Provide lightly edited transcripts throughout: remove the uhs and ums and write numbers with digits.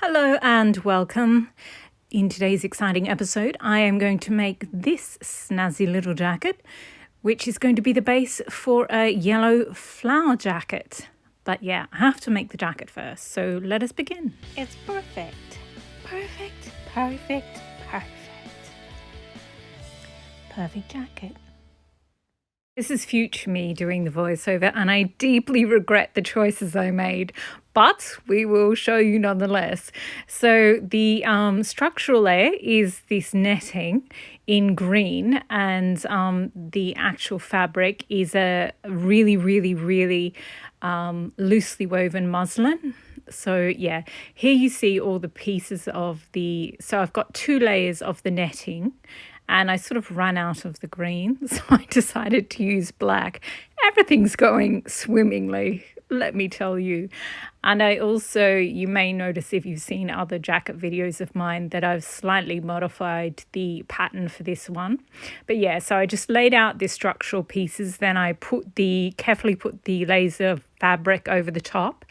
Hello and welcome. In today's exciting episode, I am going to make this snazzy little jacket, which is going to be the base for a yellow flower jacket. But yeah, I have to make the jacket first, so let us begin. It's perfect. Perfect, perfect, perfect. Perfect jacket. This is future me doing the voiceover, and I deeply regret the choices I made, but we will show you nonetheless. So the structural layer is this netting in green, and the actual fabric is a really, really, really loosely woven muslin. So yeah, here you see all the pieces of so I've got 2 layers of the netting, and I sort of ran out of the green, so I decided to use black. Everything's going swimmingly, let me tell you. And I also, you may notice if you've seen other jacket videos of mine, that I've slightly modified the pattern for this one. But yeah, so I just laid out the structural pieces, then I carefully put the laser fabric over the top.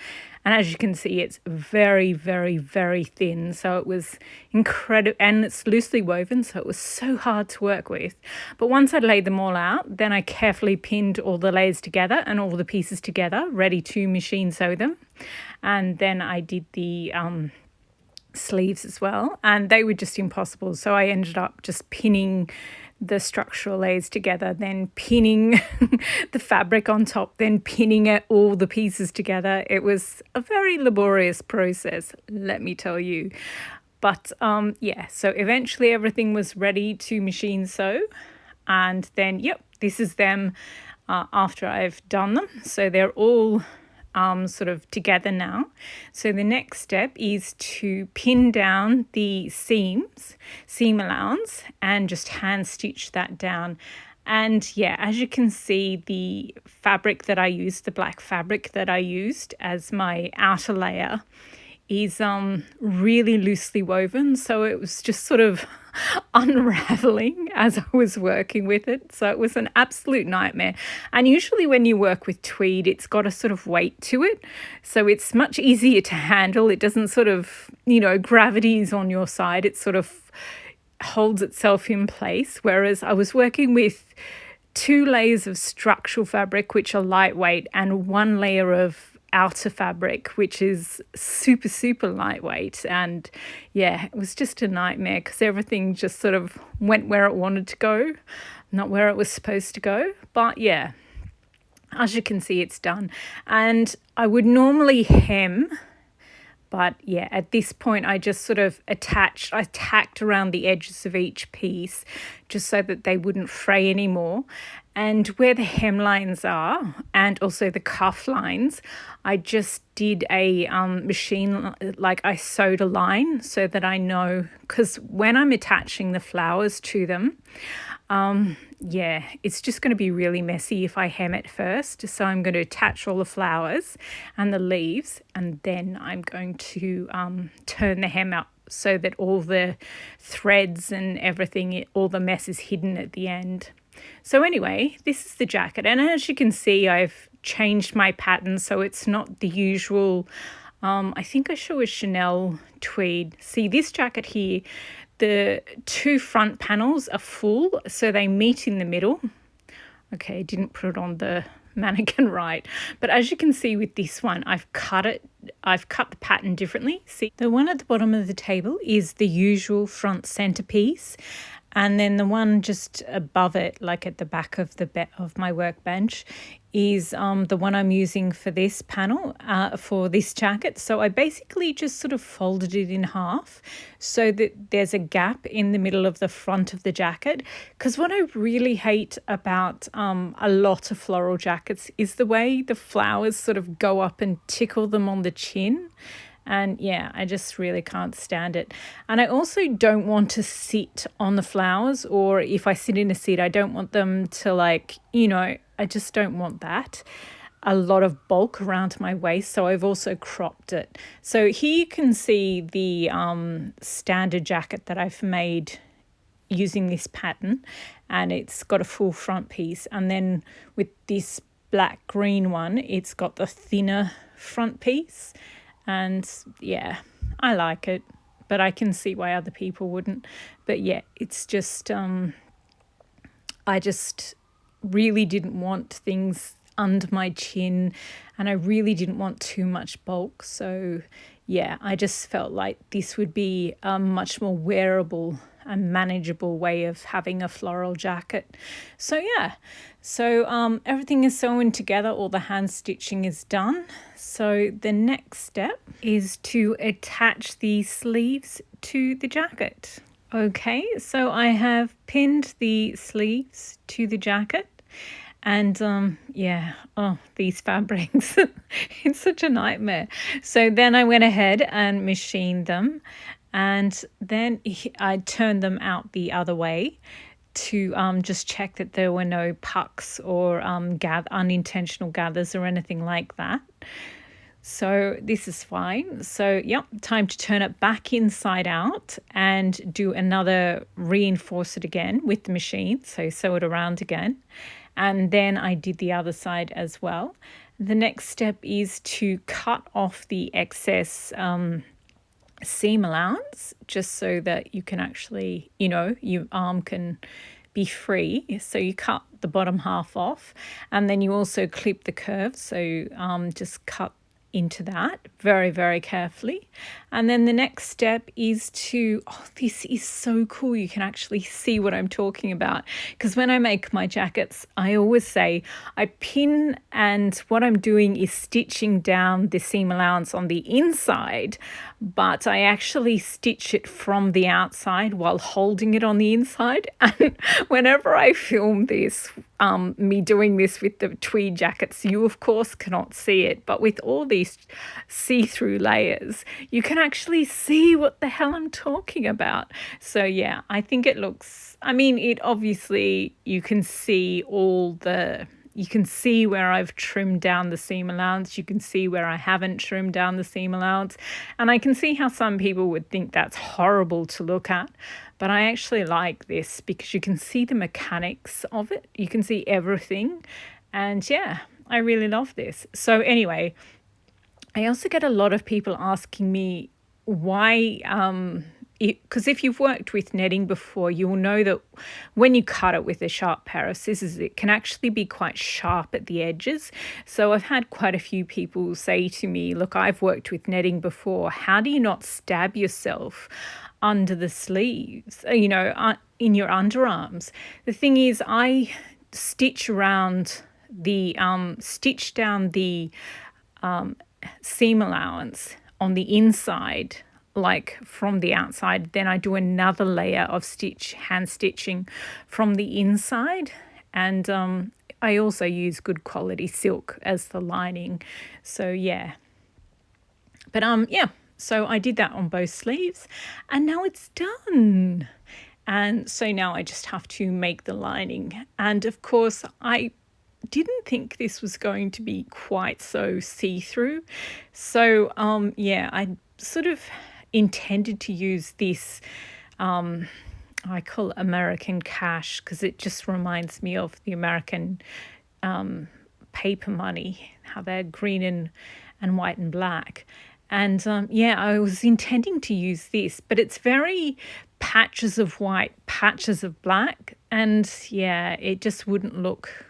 And as you can see, it's very, very, very thin. So it was incredible, and it's loosely woven, so it was so hard to work with. But once I'd laid them all out, then I carefully pinned all the layers together and all the pieces together, ready to machine sew them. And then I did the sleeves as well, and they were just impossible. So I ended up just pinning the structural layers together, then pinning the fabric on top, then pinning all the pieces together. It was a very laborious process, let me tell you. But yeah, so eventually everything was ready to machine sew. And then, yep, this is them after I've done them. So they're all sort of together now. So the next step is to pin down the seam allowance, and just hand stitch that down. And yeah, as you can see, the fabric that I used, the black fabric that I used as my outer layer, is really loosely woven, so it was just sort of unraveling as I was working with it. So it was an absolute nightmare. And usually when you work with tweed, it's got a sort of weight to it, so it's much easier to handle. It doesn't sort of, gravity is on your side. It sort of holds itself in place, whereas I was working with 2 layers of structural fabric, which are lightweight, and 1 layer of outer fabric, which is super, super lightweight. And yeah, it was just a nightmare because everything just sort of went where it wanted to go, not where it was supposed to go. But yeah, as you can see, it's done. And I would normally hem, but yeah, at this point I just sort of tacked around the edges of each piece just so that they wouldn't fray anymore. And where the hemlines are, and also the cuff lines, I just did a machine, like I sewed a line so that I know, because when I'm attaching the flowers to them, yeah, it's just going to be really messy if I hem it first. So I'm going to attach all the flowers and the leaves, and then I'm going to turn the hem up so that all the threads and everything, all the mess is hidden at the end. So anyway, this is the jacket, and as you can see, I've changed my pattern so it's not the usual, I think I show a Chanel tweed. See, this jacket here, the 2 front panels are full, so they meet in the middle. Okay, didn't put it on the mannequin right, but as you can see with this one, I've cut the pattern differently. See, the one at the bottom of the table is the usual front centerpiece, and then the one just above it, like at the back of of my workbench, is the one I'm using for this panel, for this jacket. So I basically just sort of folded it in half so that there's a gap in the middle of the front of the jacket. Because what I really hate about a lot of floral jackets is the way the flowers sort of go up and tickle them on the chin. And yeah, I just really can't stand it. And I also don't want to sit on the flowers, or if I sit in a seat, I don't want them to, like, I just don't want that. A lot of bulk around my waist, so I've also cropped it. So here you can see the standard jacket that I've made using this pattern, and it's got a full front piece. And then with this black green one, it's got the thinner front piece. And yeah, I like it, but I can see why other people wouldn't. But yeah, it's just I just really didn't want things under my chin, and I really didn't want too much bulk. So yeah, I just felt like this would be a much more wearable and manageable way of having a floral jacket. So yeah, so everything is sewn together, all the hand stitching is done. So the next step is to attach the sleeves to the jacket. Okay, so I have pinned the sleeves to the jacket, and yeah, oh, these fabrics, it's such a nightmare. So then I went ahead and machined them, and then I turned them out the other way to just check that there were no pucks or unintentional gathers or anything like that. So this is fine. So yep, time to turn it back inside out and do another reinforce it again with the machine. So sew it around again. And then I did the other side as well. The next step is to cut off the excess seam allowance, just so that you can actually, your arm can be free. So you cut the bottom half off, and then you also clip the curve. So just cut into that very, very carefully. And then the next step is to, oh, this is so cool. You can actually see what I'm talking about, because when I make my jackets, I always say I pin, and what I'm doing is stitching down the seam allowance on the inside, but I actually stitch it from the outside while holding it on the inside. And whenever I film this, me doing this with the tweed jackets, you of course cannot see it, but with all these see-through layers, you can actually see what the hell I'm talking about. So yeah, I think it looks, it obviously, you can see you can see where I've trimmed down the seam allowance. You can see where I haven't trimmed down the seam allowance. And I can see how some people would think that's horrible to look at. But I actually like this because you can see the mechanics of it. You can see everything. And yeah, I really love this. So anyway, I also get a lot of people asking me why, because if you've worked with netting before, you'll know that when you cut it with a sharp pair of scissors, it can actually be quite sharp at the edges. So I've had quite a few people say to me, look, I've worked with netting before. How do you not stab yourself under the sleeves, in your underarms? The thing is, I stitch around stitch down the seam allowance on the inside, like from the outside. Then I do another layer of hand stitching from the inside, and I also use good quality silk as the lining. So yeah, but yeah, so I did that on both sleeves, and now it's done. And so now I just have to make the lining. And of course, I didn't think this was going to be quite so see-through. So yeah, I sort of intended to use this I call it American cash, because it just reminds me of the American paper money, how they're green and white and black. And yeah, I was intending to use this, but it's very patches of white, patches of black, and yeah, it just wouldn't look.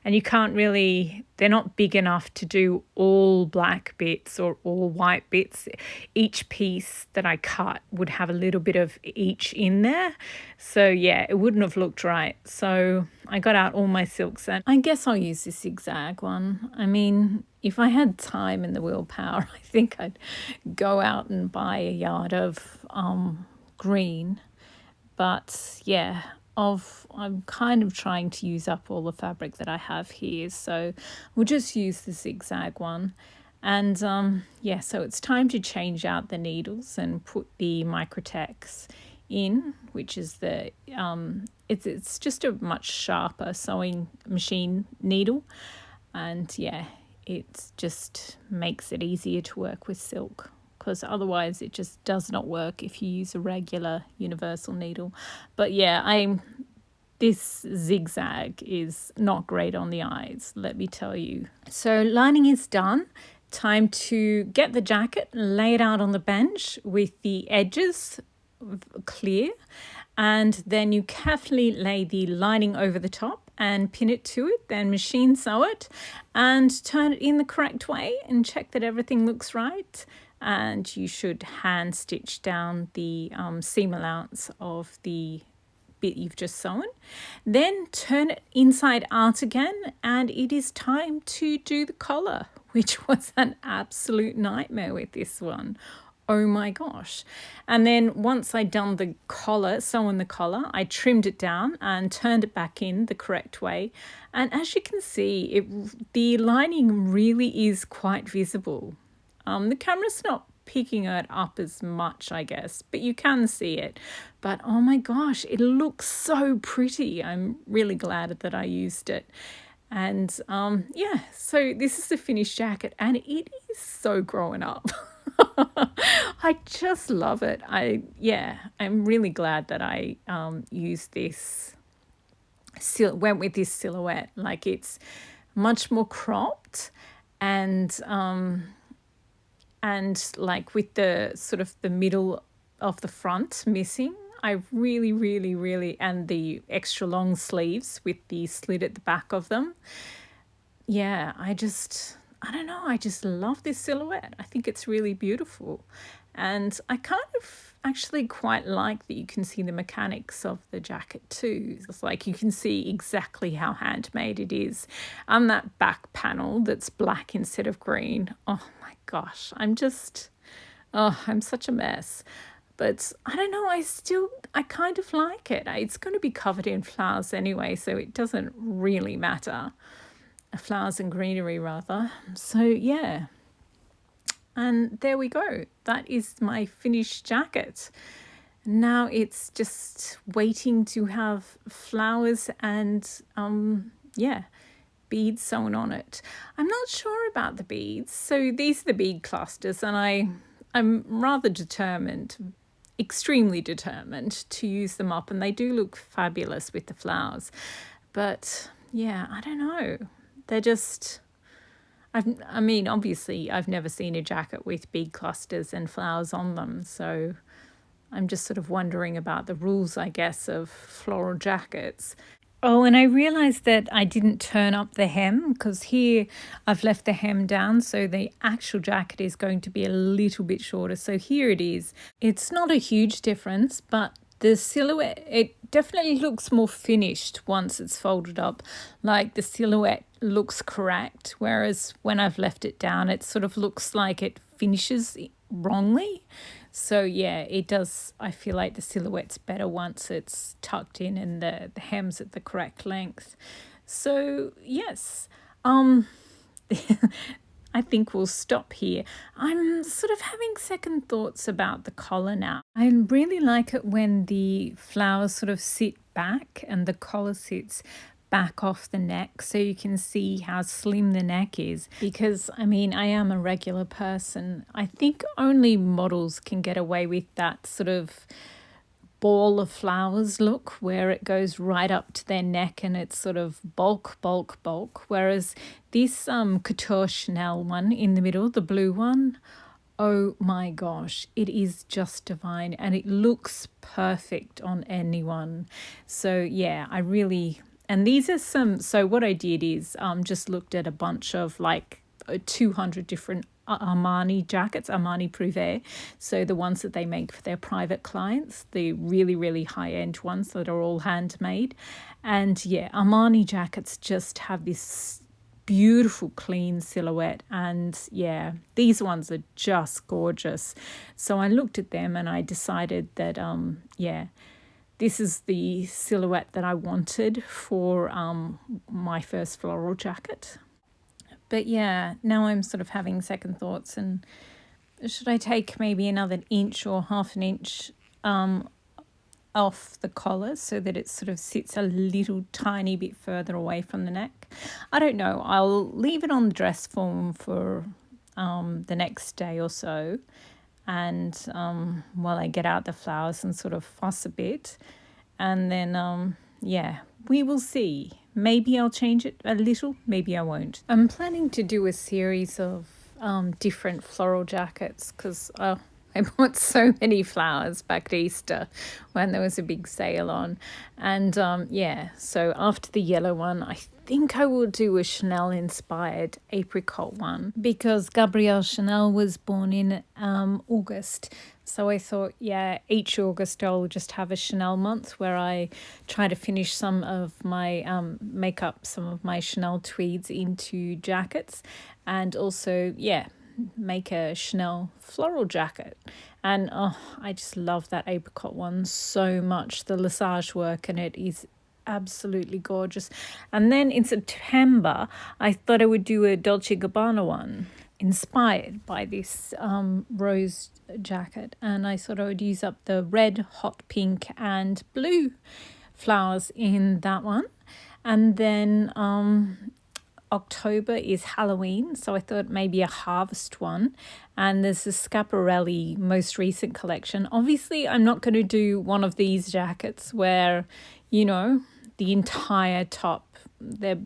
And you can't really, they're not big enough to do all black bits or all white bits. Each piece that I cut would have a little bit of each in there. So yeah, it wouldn't have looked right. So I got out all my silks, and I guess I'll use this zigzag one. If I had time and the willpower, I think I'd go out and buy a yard of green. But yeah, I'm kind of trying to use up all the fabric that I have here, so we'll just use the zigzag one. And yeah, so it's time to change out the needles and put the Microtex in, which is the it's just a much sharper sewing machine needle, and yeah, it just makes it easier to work with silk, because otherwise it just does not work if you use a regular universal needle. But yeah, this zigzag is not great on the eyes, let me tell you. So lining is done. time to get the jacket, lay it out on the bench with the edges clear, and then you carefully lay the lining over the top and pin it to it, then machine sew it and turn it in the correct way and check that everything looks right. And you should hand stitch down the seam allowance of the bit you've just sewn. Then turn it inside out again, and it is time to do the collar, which was an absolute nightmare with this one. Oh my gosh. And then once I'd done the collar, sewn the collar, I trimmed it down and turned it back in the correct way. And as you can see, the lining really is quite visible. The camera's not picking it up as much, I guess, but you can see it. But oh my gosh, it looks so pretty. I'm really glad that I used it. And yeah, so this is the finished jacket, and it is so grown up. I just love it. I'm really glad that I used this, went with this silhouette. Like, it's much more cropped, and like with the sort of the middle of the front missing. I really, and the extra long sleeves with the slit at the back of them. Yeah, I don't know, I just love this silhouette. I think it's really beautiful. And I kind of actually quite like that you can see the mechanics of the jacket too. It's like you can see exactly how handmade it is. And that back panel that's black instead of green. Oh my gosh, I'm such a mess. But I don't know, I kind of like it. It's going to be covered in flowers anyway, so it doesn't really matter. Flowers and greenery, rather. So, yeah. And there we go. That is my finished jacket. Now it's just waiting to have flowers and, beads sewn on it. I'm not sure about the beads. So these are the bead clusters, and I'm rather determined, extremely determined to use them up, and they do look fabulous with the flowers. But yeah, I don't know. They're just, obviously I've never seen a jacket with bead clusters and flowers on them, so I'm just sort of wondering about the rules, I guess, of floral jackets. Oh, and I realised that I didn't turn up the hem, because here I've left the hem down, so the actual jacket is going to be a little bit shorter. So here it is. It's not a huge difference, but the silhouette, it definitely looks more finished once it's folded up. Like, the silhouette looks correct, whereas when I've left it down, it sort of looks like it finishes wrongly. So yeah, it does. I feel like the silhouette's better once it's tucked in and the hem's at the correct length. So yes, I think we'll stop here. I'm sort of having second thoughts about the collar now. I really like it when the flowers sort of sit back and the collar sits back off the neck, so you can see how slim the neck is, because I am a regular person. I think only models can get away with that sort of ball of flowers look where it goes right up to their neck and it's sort of bulk, whereas this Couture Chanel one in the middle, the blue one, oh my gosh, it is just divine, and it looks perfect on anyone. So yeah, and these are so what I did is just looked at a bunch of like 200 different Armani jackets, Armani Privé. So the ones that they make for their private clients, the really high-end ones that are all handmade. And yeah, Armani jackets just have this beautiful clean silhouette, and yeah, these ones are just gorgeous. So I looked at them and I decided that this is the silhouette that I wanted for my first floral jacket. But yeah, now I'm sort of having second thoughts, and should I take maybe another inch or half an inch off the collar so that it sort of sits a little tiny bit further away from the neck? I don't know. I'll leave it on the dress form for the next day or so, and while I get out the flowers and sort of fuss a bit, and then we will see. Maybe I'll change it a little, maybe I won't. I'm planning to do a series of different floral jackets because I bought so many flowers back at Easter when there was a big sale on. And yeah, so after the yellow one, I think I will do a Chanel inspired apricot one because Gabrielle Chanel was born in August. So I thought, yeah, each August I'll just have a Chanel month where I try to finish some of my make up some of my Chanel tweeds into jackets, and also, yeah, make a Chanel floral jacket. And oh, I just love that apricot one so much. The lissage work in it is absolutely gorgeous. And then in September, I thought I would do a Dolce & Gabbana one inspired by this rose jacket, and I thought I would use up the red, hot pink and blue flowers in that one. And then October is Halloween, so I thought maybe a harvest one. And there's the Schiaparelli most recent collection. Obviously, I'm not going to do one of these jackets where, you know, the entire top. There,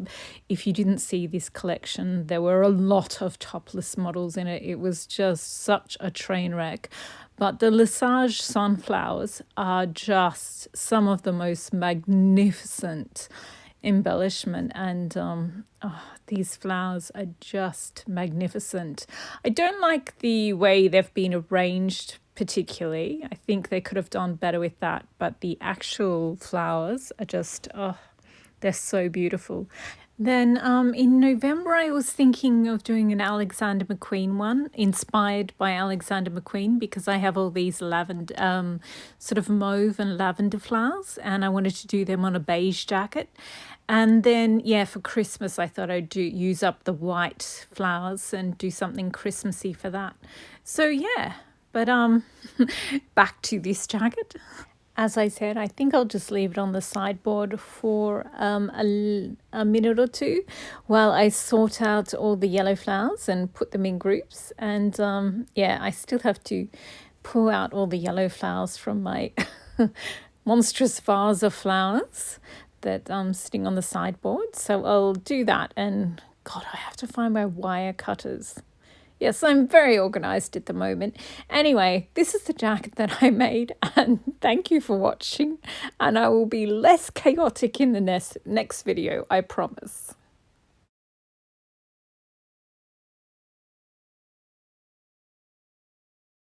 if you didn't see this collection, there were a lot of topless models in it. It was just such a train wreck. But the Lesage sunflowers are just some of the most magnificent embellishment, and these flowers are just magnificent. I don't like the way they've been arranged particularly. I think they could have done better with that, but the actual flowers are just they're so beautiful. Then in November, I was thinking of doing an Alexander McQueen one, inspired by Alexander McQueen, because I have all these lavender, sort of mauve and lavender flowers, and I wanted to do them on a beige jacket. And then, yeah, for Christmas, I thought I'd use up the white flowers and do something Christmassy for that. So, yeah, but back to this jacket. As I said, I think I'll just leave it on the sideboard for a minute or two while I sort out all the yellow flowers and put them in groups. And yeah, I still have to pull out all the yellow flowers from my monstrous vase of flowers that I'm sitting on the sideboard. So I'll do that. And God, I have to find my wire cutters. Yes, I'm very organised at the moment. Anyway, this is the jacket that I made, and thank you for watching, and I will be less chaotic in the next video, I promise.